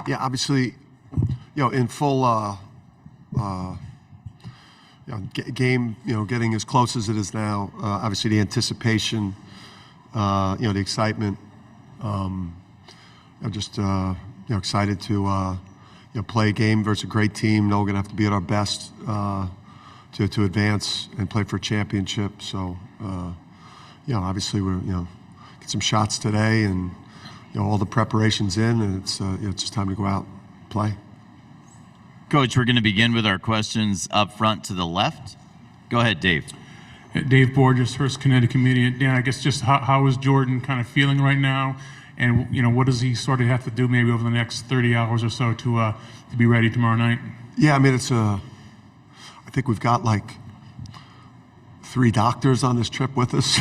Yeah, obviously, in full game, getting as close as it is now. Obviously, the anticipation, the excitement. I'm just excited to play a game versus a great team. Know we're gonna have to be at our best to advance and play for a championship. So, obviously we're get some shots today, and all the preparations in, and it's just time to go out and play. Coach, we're going to begin with our questions up front to the left. Go ahead, Dave. Dave Borges, First Connecticut Media. Dan, I guess just how is Jordan kind of feeling right now, and what does he sort of have to do maybe over the next 30 hours or so to be ready tomorrow night? Yeah, I mean I think we've got like 3 doctors on this trip with us.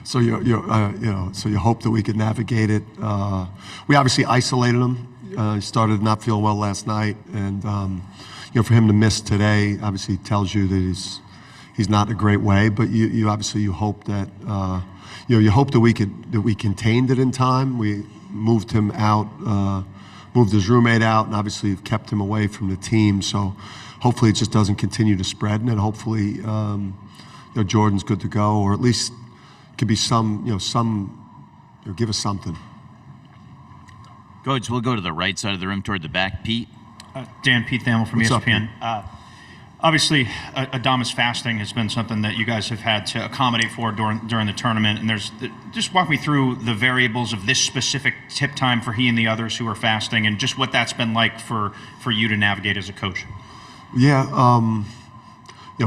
So so you hope that we can navigate it. We obviously isolated him. He started not feeling well last night, and for him to miss today, obviously tells you that he's not in a great way. But you obviously hope that you hope that we contained it in time. We moved him out, moved his roommate out, and obviously kept him away from the team. So hopefully it just doesn't continue to spread, and then hopefully Jordan's good to go, or at least could be give us something. Coach, we'll go to the right side of the room toward the back. Pete. Dan, Pete Thamel from What's ESPN. up, Obviously, Adamas fasting has been something that you guys have had to accommodate for during the tournament. And just walk me through the variables of this specific tip time for he and the others who are fasting, and just what that's been like for you to navigate as a coach. Yeah,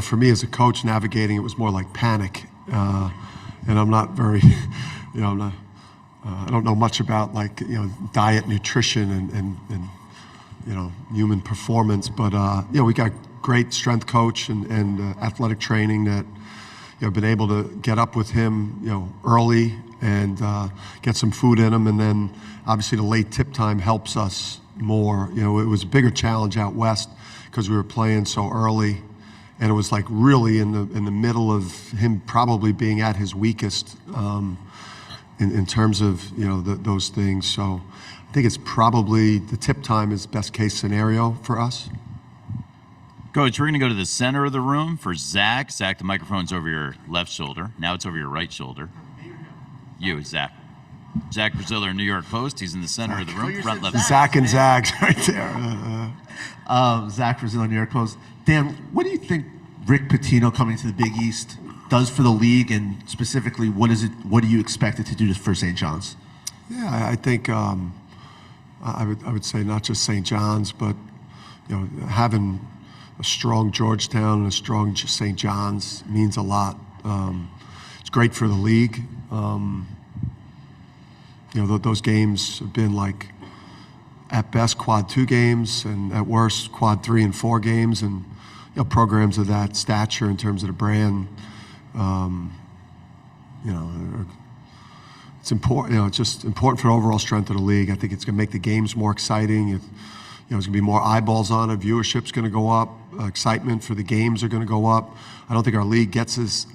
for me as a coach, navigating it was more like panic, and I'm not very, I don't know much about diet, nutrition, and human performance, but we got great strength coach and athletic training that been able to get up with him early and get some food in him, and then obviously the late tip time helps us more. It was a bigger challenge out west because we were playing so early, and it was like really in the middle of him probably being at his weakest in terms of those things. So I think it's probably the tip time is best case scenario for us. Coach, we're going to go to the center of the room for Zach. Zach, the microphone's over your left shoulder. Now it's over your right shoulder. You, Zach. Zach Braziller, New York Post. He's in the center of the room, front left. Zach and Zags right there. Zach Braziller, New York Post. Dan, what do you think Rick Pitino coming to the Big East does for the league, and specifically, what do you expect it to do for St. John's? Yeah, I think I would say not just St. John's, but having a strong Georgetown and a strong St. John's means a lot. It's great for the league. Those games have been like, at best, quad 2 games, and at worst, quad 3 and 4 games, and programs of that stature in terms of the brand. It's important. It's just important for the overall strength of the league. I think it's going to make the games more exciting. There's going to be more eyeballs on it. Viewership's going to go up. Excitement for the games are going to go up. I don't think the league gets as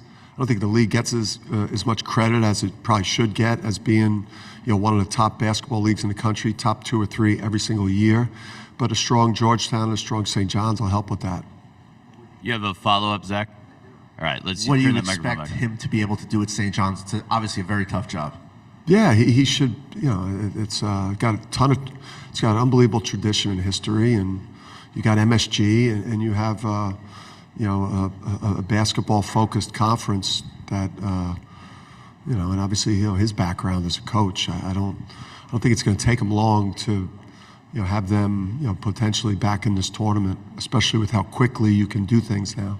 much credit as it probably should get as being, one of the top basketball leagues in the country, top 2 or 3 every single year. But a strong Georgetown and a strong St. John's will help with that. You have a follow-up, Zach? All right, let's. What do you expect him to be able to do at St. John's? It's obviously a very tough job. Yeah, he should. It's got it's got an unbelievable tradition and history, and you got MSG, and you have a basketball-focused conference that and obviously his background as a coach. I don't think it's going to take him long to have them potentially back in this tournament, especially with how quickly you can do things now.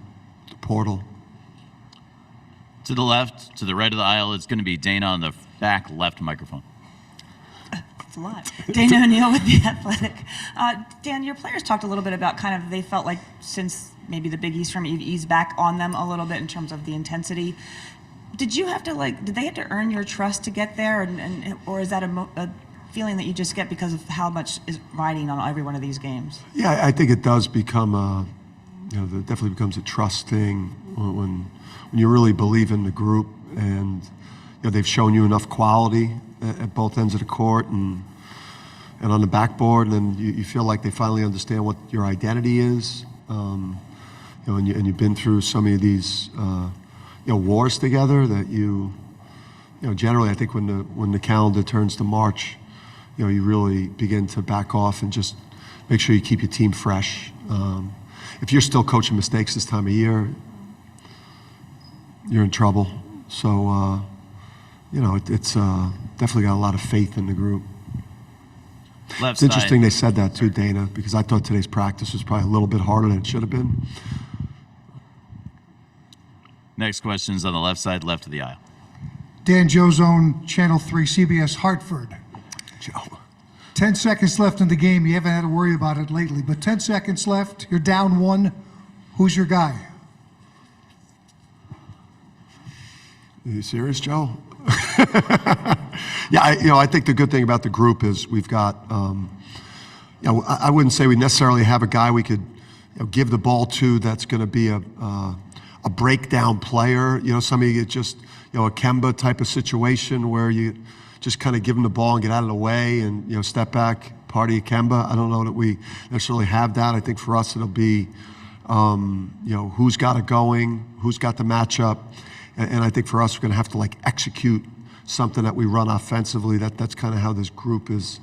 The portal. To the left, to the right of the aisle, it's going to be Dana on the back left microphone. That's a lot. Dana O'Neill with The Athletic. Dan, your players talked a little bit about they felt like since maybe the Big East from eased back on them a little bit in terms of the intensity. Did you have to did they have to earn your trust to get there, or is that a feeling that you just get because of how much is riding on every one of these games? Yeah, I think it does become there definitely becomes a trust thing when you really believe in the group, and they've shown you enough quality at both ends of the court, and and on the backboard, and you feel like they finally understand what your identity is. And you've been through so many of these wars together that generally I think when the calendar turns to March, you really begin to back off and just make sure you keep your team fresh. If you're still coaching mistakes this time of year, you're in trouble. So it's definitely got a lot of faith in the group. Left It's interesting side. they said that too, Dana, because I thought today's practice was probably a little bit harder than it should have been. Next question's on the left side, left of the aisle. Dan Joe Zone, Channel 3, CBS Hartford. Joe. 10 seconds left in the game. You haven't had to worry about it lately, but 10 seconds left. You're down 1. Who's your guy? Are you serious, Joe? Yeah, I think the good thing about the group is we've got, I wouldn't say we necessarily have a guy we could give the ball to that's going to be a breakdown player. Somebody that just, a Kemba type of situation where you just kind of give him the ball and get out of the way and, step back, party of Kemba. I don't know that we necessarily have that. I think for us it'll be, who's got it going, who's got the matchup. And I think for us, we're going to have to execute something that we run offensively. That's kind of how this group is,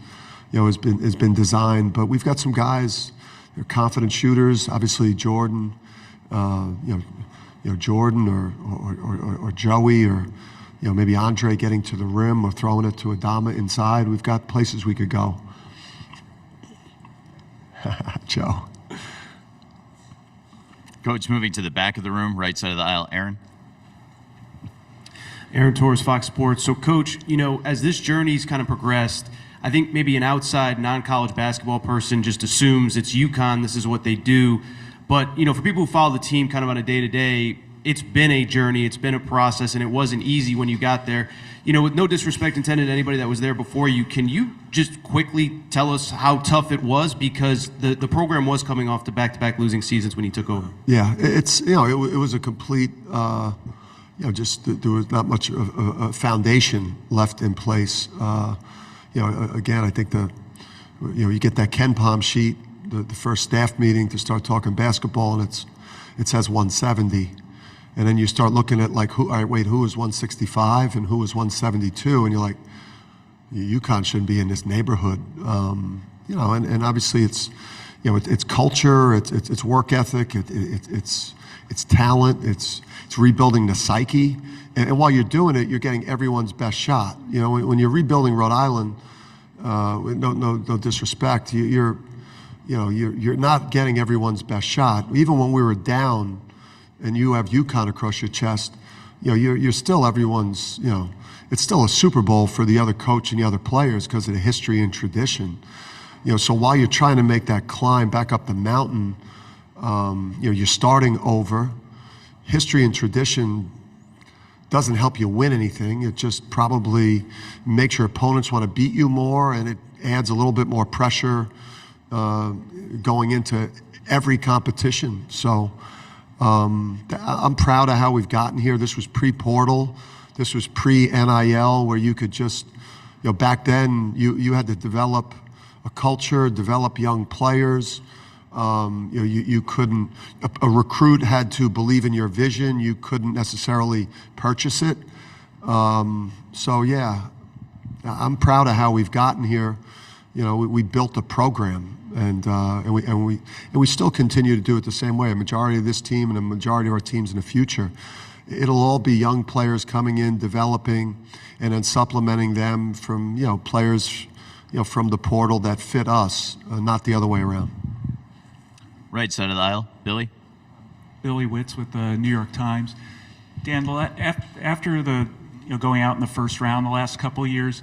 has been designed. But we've got some guys, they're confident shooters. Obviously, Jordan, Jordan or Joey or maybe Andre getting to the rim or throwing it to Adama inside. We've got places we could go. Joe. Coach, moving to the back of the room, right side of the aisle, Aaron. Aaron Torres, Fox Sports. So, Coach, as this journey's kind of progressed, I think maybe an outside non-college basketball person just assumes it's UConn, this is what they do. But, for people who follow the team kind of on a day-to-day, it's been a journey, it's been a process, and it wasn't easy when you got there. With no disrespect intended to anybody that was there before you, can you just quickly tell us how tough it was? Because the program was coming off the back-to-back losing seasons when you took over. Yeah, it's, it was a complete, there was not much of a foundation left in place. Again, I think you get that Ken Palm sheet, the first staff meeting to start talking basketball, and it says 170. And then you start looking at who was 165 and who was 172, and you're like, UConn shouldn't be in this neighborhood. And obviously it's, it's culture, it's work ethic, it's talent, it's rebuilding the psyche. And while you're doing it, you're getting everyone's best shot. When you're rebuilding Rhode Island, no disrespect, you're not getting everyone's best shot. Even when we were down, and you have UConn across your chest, you're still everyone's. It's still a Super Bowl for the other coach and the other players because of the history and tradition. So while you're trying to make that climb back up the mountain, you're starting over. History and tradition doesn't help you win anything. It just probably makes your opponents want to beat you more, and it adds a little bit more pressure going into every competition. So I'm proud of how we've gotten here. This was pre-portal. This was pre-NIL, where you could just, back then you had to develop a culture, develop young players. You couldn't, a recruit had to believe in your vision. You couldn't necessarily purchase it. So yeah, I'm proud of how we've gotten here. We built a program, and we still continue to do it the same way. A majority of this team and a majority of our teams in the future, it'll all be young players coming in, developing, and then supplementing them from players from the portal that fit us, not the other way around. Right side of the aisle, Billy. Billy Witz with the New York Times. Dan, after the going out in the first round the last couple of years,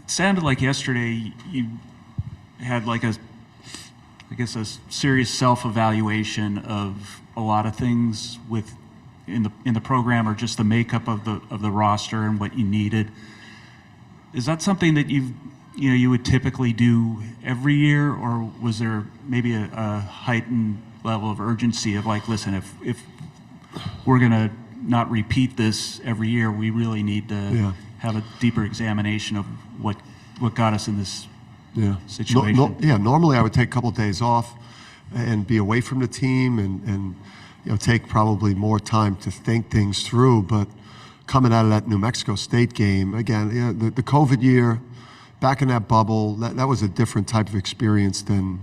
it sounded like yesterday you had a serious self-evaluation of a lot of things in the program, or just the makeup of the roster and what you needed. Is that something that you would typically do every year, or was there maybe a heightened level of urgency of listen, if we're going to not repeat this every year, we really need to have a deeper examination of what got us in this Yeah. situation. Yeah, normally I would take a couple of days off and be away from the team and take probably more time to think things through. But coming out of that New Mexico State game, again, the COVID year, back in that bubble, that was a different type of experience than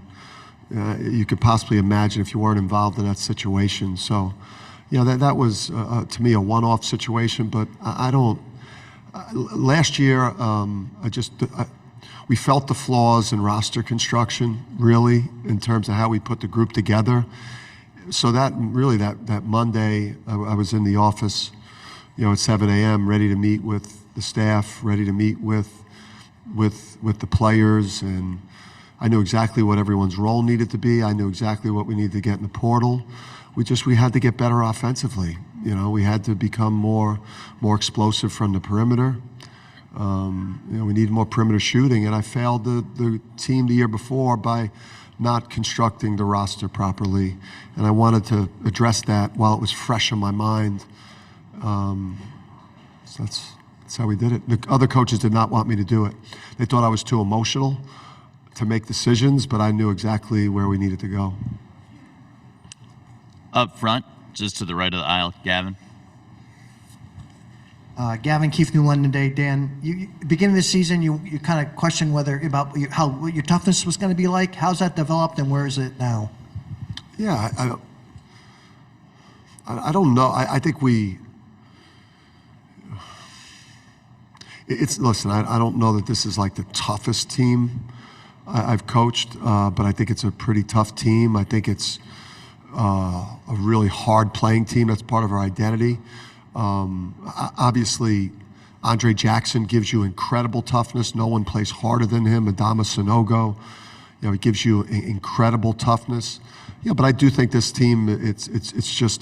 you could possibly imagine if you weren't involved in that situation. So, that was, to me, a one-off situation. But I don't. Last year, we felt the flaws in roster construction, really, in terms of how we put the group together. So that Monday, I was in the office, at 7 a.m., ready to meet with the staff, ready to meet with the players, and I knew exactly what everyone's role needed to be. I knew exactly what we needed to get in the portal. We had to get better offensively. We had to become more explosive from the perimeter. We needed more perimeter shooting, and I failed the team the year before by not constructing the roster properly, and I wanted to address that while it was fresh in my mind. So that's how we did it. The other coaches did not want me to do it. They thought I was too emotional to make decisions, but I knew exactly where we needed to go. Up front, just to the right of the aisle, Gavin. Gavin, Keith, New London Day. Dan, beginning of the season, you kind of questioned what your toughness was going to be like. How's that developed, and where is it now? Yeah, I don't know. I think listen, I don't know that this is like the toughest team I've coached, but I think it's a pretty tough team. I think it's a really hard playing team. That's part of our identity. Obviously, Andre Jackson gives you incredible toughness. No one plays harder than him. Adama Sanogo, he gives you incredible toughness. Yeah, but I do think this team, it's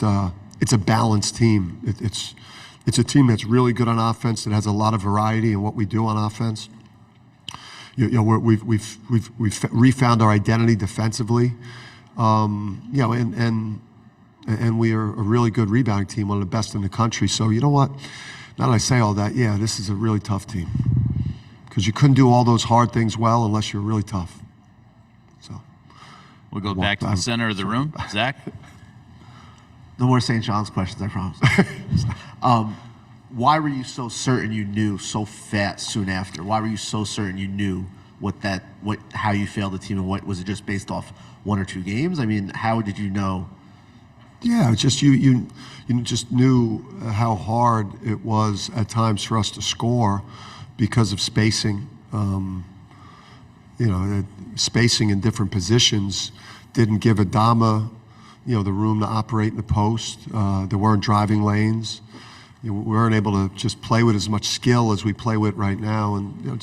a balanced team. It's a team that's really good on offense, that has a lot of variety in what we do on offense. We've refound our identity defensively. And we are a really good rebounding team, one of the best in the country. So you know what? Now that I say all that, yeah, this is a really tough team, because you couldn't do all those hard things well unless you're really tough. So we'll go back to the center of the room. Zach? No more St. John's questions, I promise. Why were you so certain you knew so fast soon after? Why were you so certain you knew how you failed the team, and what was it, just based off one or two games? I mean, how did you know? Yeah, it's just you just knew how hard it was at times for us to score because of spacing. Spacing in different positions didn't give Adama, the room to operate in the post. There weren't driving lanes. We weren't able to just play with as much skill as we play with right now, and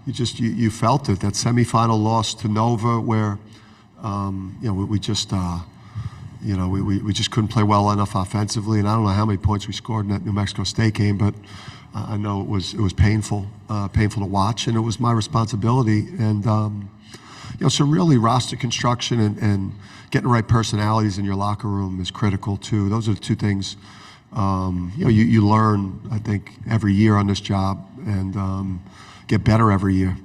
you felt it. That semifinal loss to Nova, where we just couldn't play well enough offensively, and I don't know how many points we scored in that New Mexico State game, but I know it was painful to watch, and it was my responsibility. And so really roster construction and getting the right personalities in your locker room is critical too. Those are the two things you learn, I think, every year on this job, and get better every year.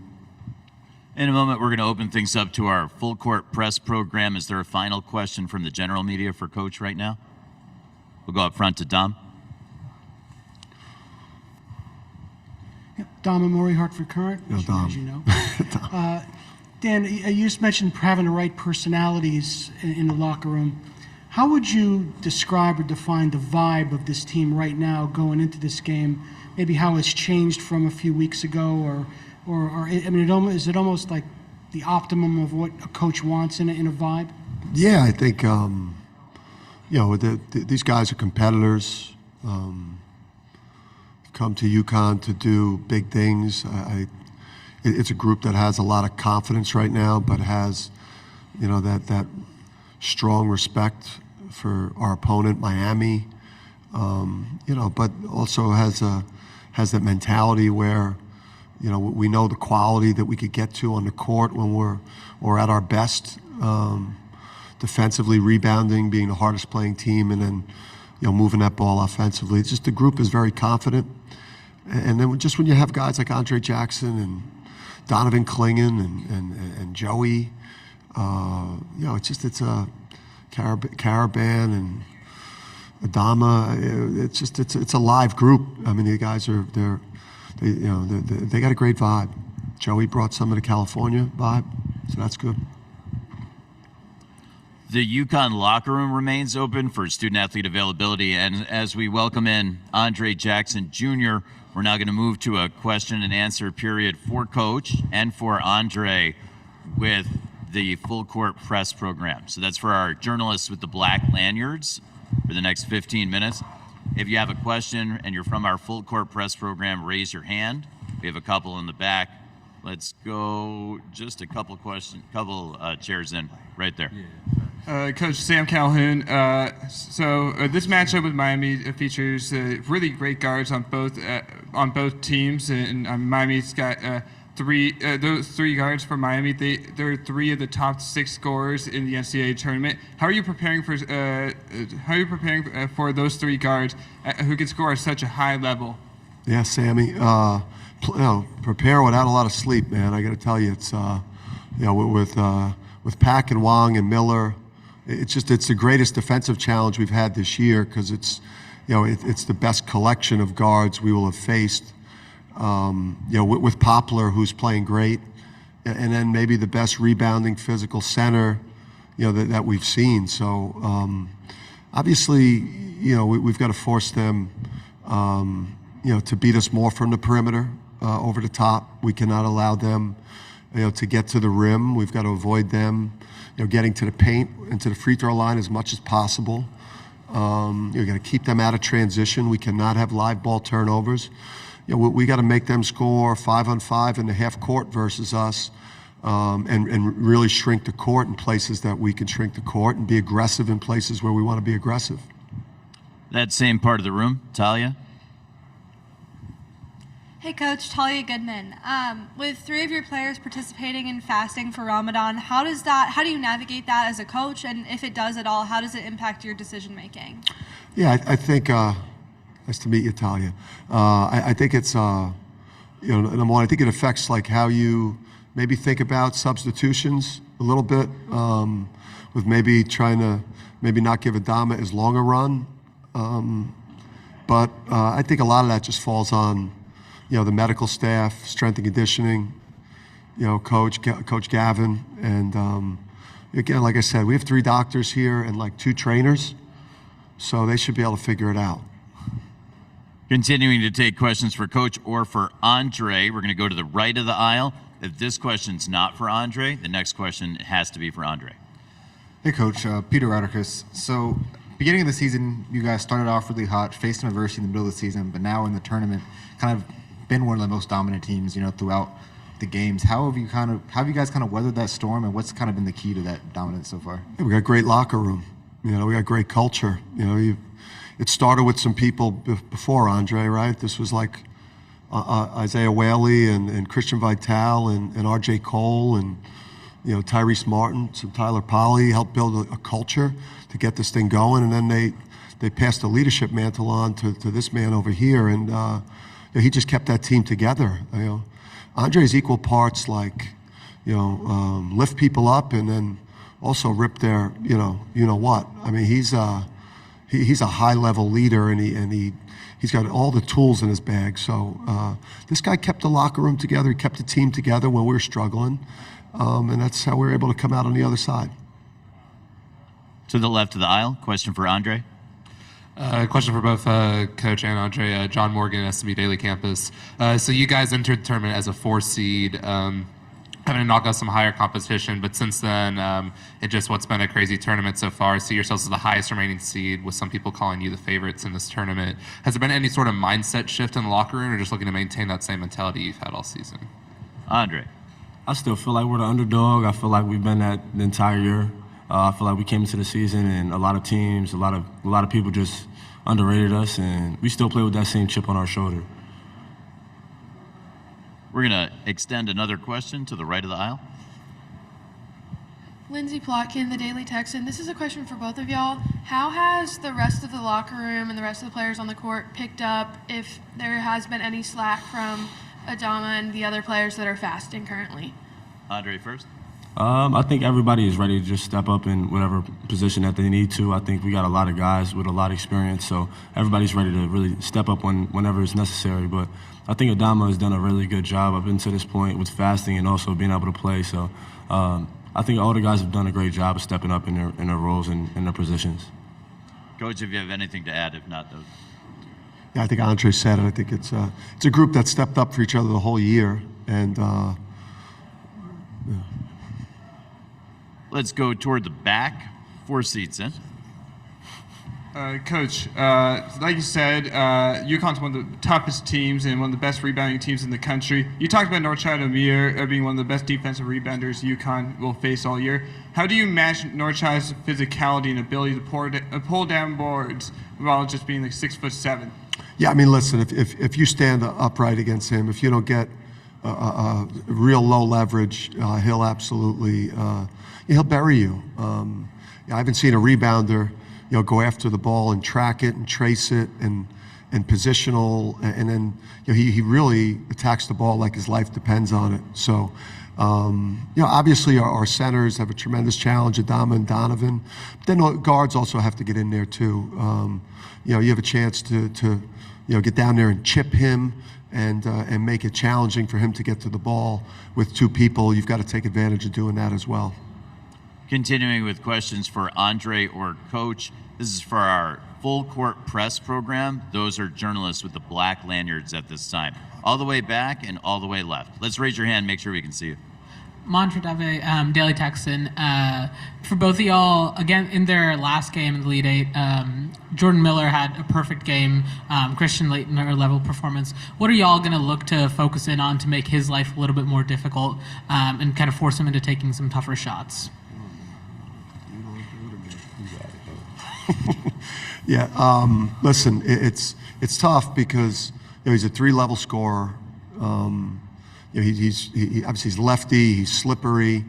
In a moment, we're going to open things up to our full court press program. Is there a final question from the general media for Coach right now? We'll go up front to Dom. Dom Amori, Hartford Current, as you know. Dan, you just mentioned having the right personalities in the locker room. How would you describe or define the vibe of this team right now going into this game? Maybe how it's changed from a few weeks ago, is it almost like the optimum of what a coach wants in a vibe? Yeah, I think these guys are competitors. Come to UConn to do big things. It's a group that has a lot of confidence right now, but has that strong respect for our opponent, Miami. But also has that mentality where we know the quality that we could get to on the court when we're at our best, defensively, rebounding, being the hardest playing team, and then moving that ball offensively. It's just the group is very confident, and then just when you have guys like Andre Jackson and Donovan Klingon and Joey. It's a Caravan and Adama. It's a live group. I mean, the guys they got a great vibe. Joey brought some of the California vibe, so that's good. The UConn locker room remains open for student-athlete availability, and as we welcome in Andre Jackson Jr., we're now going to move to a question and answer period for Coach and for Andre with the full court press program. So that's for our journalists with the black lanyards for the next 15 minutes. If you have a question and you're from our full court press program, raise your hand. We have a couple in the back. Let's go just a couple chairs in right there. Coach Sam Calhoun. This matchup with Miami features really great guards on both teams, and Miami's got those three guards for Miami. They're three of the top 6 scorers in the NCAA tournament. How are you preparing for those 3 guards who can score at such a high level? Yeah, Sammy. Prepare without a lot of sleep, man. I got to tell you, it's with Pack and Wong and Miller. It's the greatest defensive challenge we've had this year because it's the best collection of guards we will have faced. With Poplar, who's playing great, and then maybe the best rebounding physical center, that we've seen. So obviously, we've got to force them, to beat us more from the perimeter over the top. We cannot allow them, to get to the rim. We've got to avoid them, getting to the paint and to the free throw line as much as possible. You've got to keep them out of transition. We cannot have live ball turnovers. We got to make them score 5-on-5 in the half court versus us, and really shrink the court in places that we can shrink the court and be aggressive in places where we want to be aggressive. That same part of the room, Talia. Hey Coach, Talia Goodman. With 3 of your players participating in fasting for Ramadan, how do you navigate that as a coach? And if it does at all, how does it impact your decision making? Yeah, I think, nice to meet you, Talia. I think it's, number one, I think it affects like how you maybe think about substitutions a little bit, with maybe trying to maybe not give Adama as long a run. But I think a lot of that just falls on, the medical staff, strength and conditioning, Coach Gavin. And again, like I said, we have 3 doctors here and like 2 trainers, so they should be able to figure it out. Continuing to take questions for Coach or for Andre, we're going to go to the right of the aisle. If this question's not for Andre, the next question has to be for Andre. Hey, Coach. Peter Rodriguez. So, beginning of the season, you guys started off really hot, faced some adversity in the middle of the season, but now in the tournament, kind of been one of the most dominant teams, throughout the games. How have you guys weathered that storm, and what's kind of been the key to that dominance so far? We got a great locker room. We got great culture. It started with some people before Andre, right? This was like Isaiah Whaley and Christian Vital and R.J. Cole and Tyrese Martin, some Tyler Polley helped build a culture to get this thing going, and then they passed the leadership mantle on to this man over here, and he just kept that team together. Andre's equal parts like lift people up and then also rip their what. I mean, he's a high level leader, and he's got all the tools in his bag. So this guy kept the locker room together. He kept the team together when we were struggling, and that's how we were able to come out on the other side. To the left of the aisle, question for Andre. Question for both Coach and Andre. John Morgan, SMU Daily Campus. So you guys entered the tournament as a 4 seed, having to knock out some higher competition, but since then, what's been a crazy tournament so far. See yourselves as the highest remaining seed, with some people calling you the favorites in this tournament. Has there been any sort of mindset shift in the locker room, or just looking to maintain that same mentality you've had all season? Andre. I still feel like we're the underdog. I feel like we've been that the entire year. I feel like we came into the season and a lot of teams, a lot of people just underrated us, and we still play with that same chip on our shoulder. We're going to extend another question to the right of the aisle. Lindsay Plotkin, the Daily Texan. This is a question for both of y'all. How has the rest of the locker room and the rest of the players on the court picked up if there has been any slack from Adama and the other players that are fasting currently? Andre first. I think everybody is ready to just step up in whatever position that they need to. I think we got a lot of guys with a lot of experience, so everybody's ready to really step up whenever it's necessary. But I think Adama has done a really good job up until this point with fasting and also being able to play. So I think all the guys have done a great job of stepping up in their roles and in their positions. Coach, if you have anything to add, if not, though. Yeah, I think Andre said it. I think it's a group that stepped up for each other the whole year, and yeah. Let's go toward the back. 4 seats in. Coach, like you said, UConn's one of the toughest teams and one of the best rebounding teams in the country. You talked about Northside Amir being one of the best defensive rebounders UConn will face all year. How do you match Northside's physicality and ability to pull down boards while just being like 6'7"? Yeah, I mean, listen, if you stand upright against him, if you don't get real low leverage, he'll absolutely he'll bury you. I haven't seen a rebounder, go after the ball and track it and trace it and positional, and then he really attacks the ball like his life depends on it. So, obviously our centers have a tremendous challenge, Adama and Donovan. But then the guards also have to get in there too. You have a chance to get down there and chip him and make it challenging for him to get to the ball with 2 people. You've got to take advantage of doing that as well. Continuing with questions for Andre or Coach. This is for our full court press program. Those are journalists with the black lanyards at this time. All the way back and all the way left. Let's raise your hand, make sure we can see you. Mantra Dave, Daily Texan. For both of y'all, again, in their last game in the Elite Eight, Jordan Miller had a perfect game, Christian Laettner level performance. What are y'all going to look to focus in on to make his life a little bit more difficult and kind of force him into taking some tougher shots? Yeah, listen, it's tough because he's a 3-level scorer. He obviously he's lefty, he's slippery,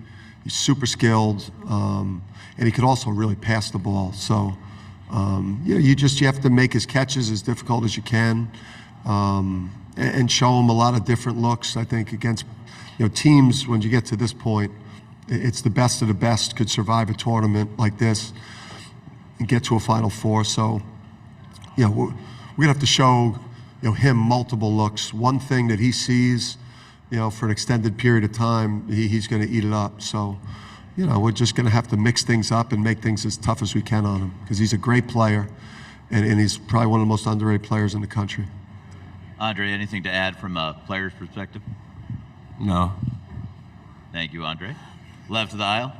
he's super skilled, and he could also really pass the ball. So you have to make his catches as difficult as you can, and show him a lot of different looks. I think against teams, when you get to this point, it's the best of the best could survive a tournament like this and get to a Final Four. So we're gonna have to show him multiple looks. One thing that he sees for an extended period of time, he's going to eat it up. So, we're just going to have to mix things up and make things as tough as we can on him because he's a great player, and he's probably one of the most underrated players in the country. Andre, anything to add from a player's perspective? No. Thank you, Andre. Left of the aisle.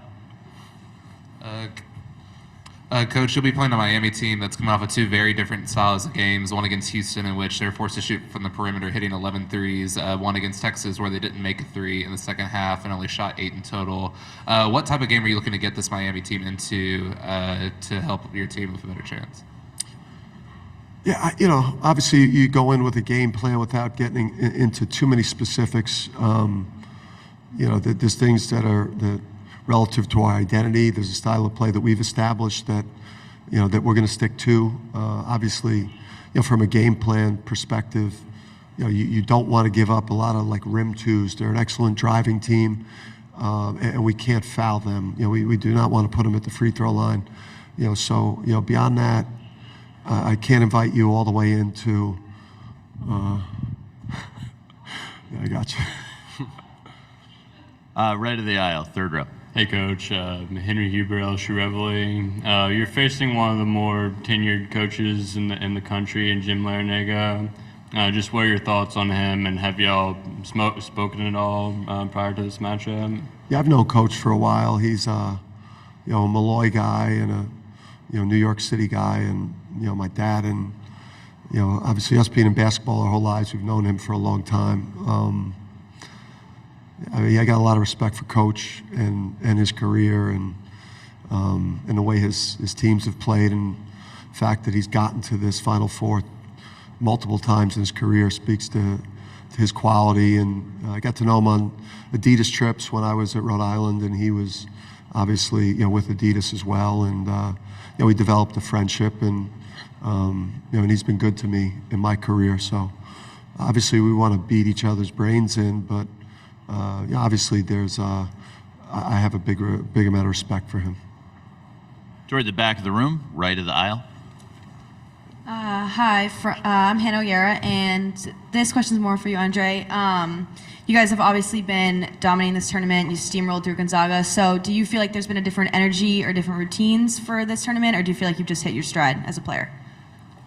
Coach, you'll be playing a Miami team that's coming off of 2 very different styles of games. One against Houston, in which they were forced to shoot from the perimeter, hitting 11 threes. One against Texas, where they didn't make a 3 in the second half and only shot 8 in total. What type of game are you looking to get this Miami team into to help your team with a better chance? Yeah, obviously you go in with a game plan without getting into too many specifics. There's things that are relative to our identity. There's a style of play that we've established that, that we're going to stick to. Obviously, from a game plan perspective, you don't want to give up a lot of like rim twos. They're an excellent driving team, and we can't foul them. We do not want to put them at the free throw line. So beyond that, I can't invite you all the way into. Yeah, I got you. Right of the aisle, 3rd row. Hey, Coach. Henry Huber, LSU Reveille. You're facing one of the more tenured coaches in the country, in Jim Larranaga. Just what are your thoughts on him, and have y'all spoken at all prior to this matchup? Yeah, I've known Coach for a while. He's a Malloy guy and a New York City guy, and my dad, and obviously us being in basketball our whole lives, we've known him for a long time. I got a lot of respect for Coach and his career and the way his teams have played, and the fact that he's gotten to this Final Four multiple times in his career speaks to his quality. And I got to know him on Adidas trips when I was at Rhode Island, and he was obviously with Adidas as well. And we developed a friendship, and and he's been good to me in my career. So obviously we want to beat each other's brains in, but yeah, obviously there's I have a big amount of respect for him. Toward the back of the room, right of the aisle. Hi, I'm Hannah O'Yara, and this question is more for you, Andre. You guys have obviously been dominating this tournament. You steamrolled through Gonzaga. So do you feel like there's been a different energy or different routines for this tournament, or do you feel like you've just hit your stride as a player?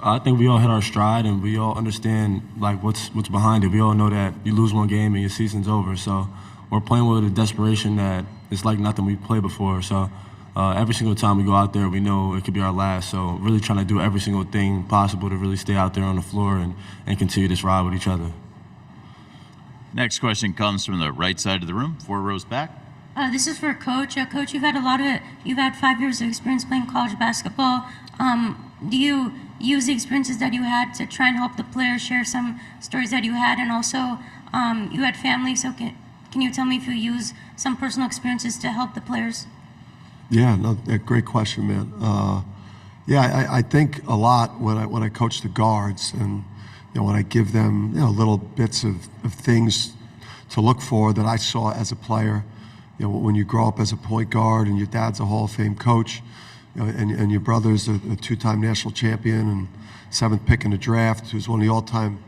I think we all hit our stride, and we all understand like what's behind it. We all know that you lose one game and your season's over. So we're playing with a desperation that it's like nothing we've played before. So every single time we go out there, we know it could be our last. So really trying to do every single thing possible to really stay out there on the floor and continue this ride with each other. Next question comes from the right side of the room, 4 rows back. This is for Coach. Coach, you've had 5 years of experience playing college basketball. Do you use the experiences that you had to try and help the players, share some stories that you had, and also you had family, so can you tell me if you use some personal experiences to help the players? Yeah, no, great question, man. Yeah, I think a lot when I coach the guards, and when I give them little bits of things to look for that I saw as a player. When you grow up as a point guard and your dad's a Hall of Fame coach, and your brother's a 2-time national champion and 7th pick in the draft, who's one of the all-time,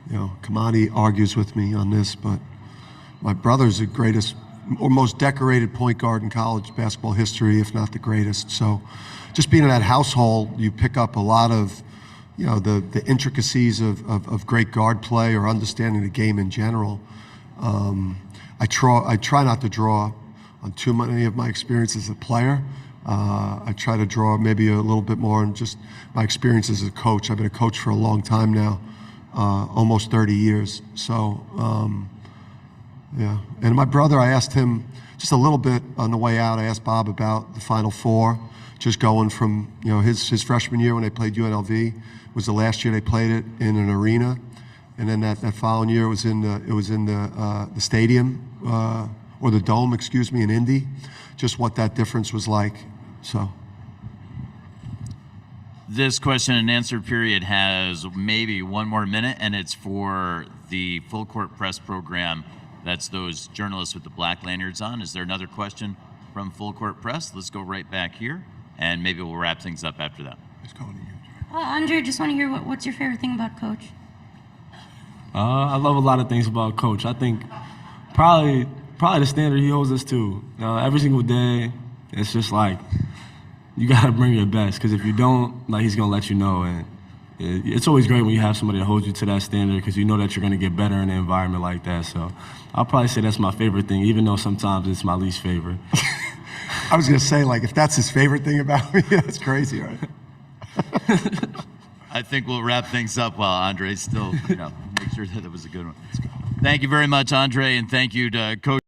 Kamani argues with me on this, but my brother's the greatest or most decorated point guard in college basketball history, if not the greatest. So just being in that household, you pick up a lot of, the intricacies of great guard play or understanding the game in general. I try not to draw on too many of my experiences as a player. I try to draw maybe a little bit more on just my experiences as a coach. I've been a coach for a long time now, almost 30 years. So, yeah. And my brother, I asked him just a little bit on the way out. I asked Bob about the Final Four, just going from, his freshman year when they played UNLV was the last year they played it in an arena. And then that following year it was in the stadium, or the dome, excuse me, in Indy. Just what that difference was like. So. This question and answer period has maybe 1 more minute, and it's for the full court press program. That's those journalists with the black lanyards on. Is there another question from full court press? Let's go right back here, and maybe we'll wrap things up after that. Andre, just want to hear what's your favorite thing about Coach? I love a lot of things about Coach. I think probably the standard he holds us to. Every single day, it's just like you gotta bring your best, because if you don't, like, he's gonna let you know. And it's always great when you have somebody that holds you to that standard, because you know that you're gonna get better in an environment like that. So I'll probably say that's my favorite thing, even though sometimes it's my least favorite. I was gonna say, like, if that's his favorite thing about me, that's crazy, right? I think we'll wrap things up while Andre still, make sure that it was a good one. Thank you very much, Andre, and thank you to Coach.